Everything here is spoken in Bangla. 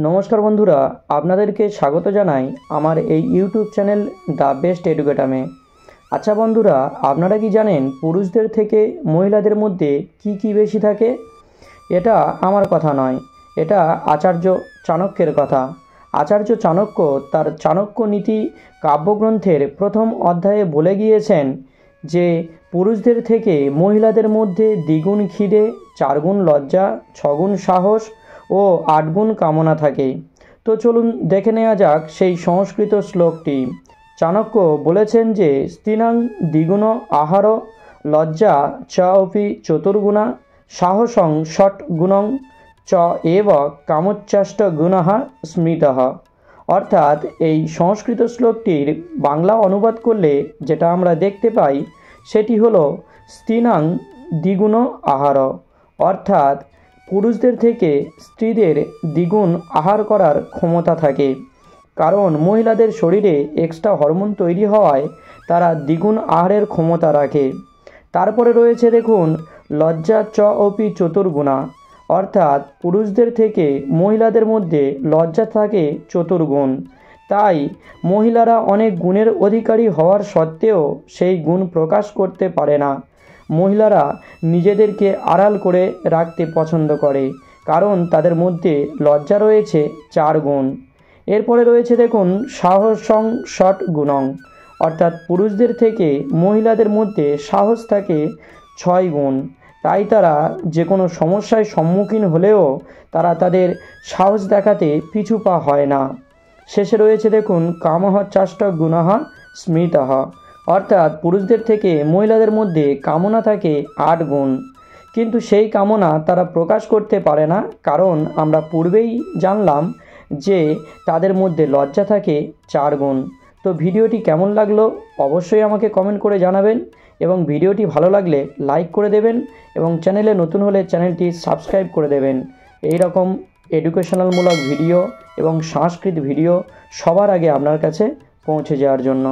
নমস্কার বন্ধুরা, আপনাদেরকে স্বাগত জানাই আমার এই ইউটিউব চ্যানেল দ্য বেস্ট এডুকেটামে। আচ্ছা বন্ধুরা, আপনারা কি জানেন পুরুষদের থেকে মহিলাদের মধ্যে কি বেশি থাকে? এটা আমার কথা নয়, এটা আচার্য চাণক্যের কথা। আচার্য চাণক্য তার চাণক্য নীতি কাব্যগ্রন্থের প্রথম অধ্যায়ে বলে গিয়েছেন যে পুরুষদের থেকে মহিলাদের মধ্যে দ্বিগুণ খিদে, 4 গুণ লজ্জা, 6 গুণ সাহস ও 8 গুণ কামনা থাকে। তো চলুন দেখে নেওয়া যাক সেই সংস্কৃত শ্লোকটি। চাণক্য বলেছেন যে স্ত্রীণাং দ্বিগুণ আহার লজ্জা চ অপি চতুর্গুণা সাহসং ষট গুণং চ এব কামোচ্চাষ্ট গুণঃ স্মৃতঃ। অর্থাৎ এই সংস্কৃত শ্লোকটির বাংলা অনুবাদ করলে যেটা আমরা দেখতে পাই সেটি হলো স্ত্রীণাং দ্বিগুণ আহার, অর্থাৎ পুরুষদের থেকে স্ত্রীদের দ্বিগুণ আহার করার ক্ষমতা থাকে। কারণ মহিলাদের শরীরে এক্সট্রা হরমোন তৈরি হওয়ায় তারা দ্বিগুণ আহারের ক্ষমতা রাখে। তারপরে রয়েছে দেখুন লজ্জা চ অপি চতুর্গুণা, অর্থাৎ পুরুষদের থেকে মহিলাদের মধ্যে লজ্জা থাকে চতুর্গুণ। তাই মহিলারা অনেক গুণের অধিকারী হওয়ার সত্ত্বেও সেই গুণ প্রকাশ করতে পারে না। মহিলারা নিজেদেরকে আড়াল করে রাখতে পছন্দ করে, কারণ তাদের মধ্যে লজ্জা রয়েছে 4 গুণ। এরপরে রয়েছে দেখুন সাহসং ষট গুণং, অর্থাৎ পুরুষদের থেকে মহিলাদের মধ্যে সাহস থাকে 6 গুণ। তাই তারা যে কোনো সমস্যায় সম্মুখীন হলেও তারা তাদের সাহস দেখাতে পিছু পা হয় না। শেষে রয়েছে দেখুন কামঃ চাষ্ট গুণঃ স্মৃতঃ, অর্থাৎ পুরুষদের থেকে মহিলাদের মধ্যে কামনা থাকে 8 গুণ, কিন্তু সেই কামনা তারা প্রকাশ করতে পারে না, কারণ আমরা পূর্বেই জানলাম যে তাদের মধ্যে লজ্জা থাকে 4 গুণ। তো ভিডিওটি কেমন লাগলো অবশ্যই আমাকে কমেন্ট করে জানাবেন, এবং ভিডিওটি ভালো লাগলে লাইক করে দেবেন, এবং চ্যানেলে নতুন হলে চ্যানেলটি সাবস্ক্রাইব করে দেবেন। এই রকম এডুকেশনালমূলক ভিডিও এবং সাংস্কৃতিক ভিডিও সবার আগে আপনার কাছে পৌঁছে যাওয়ার জন্য।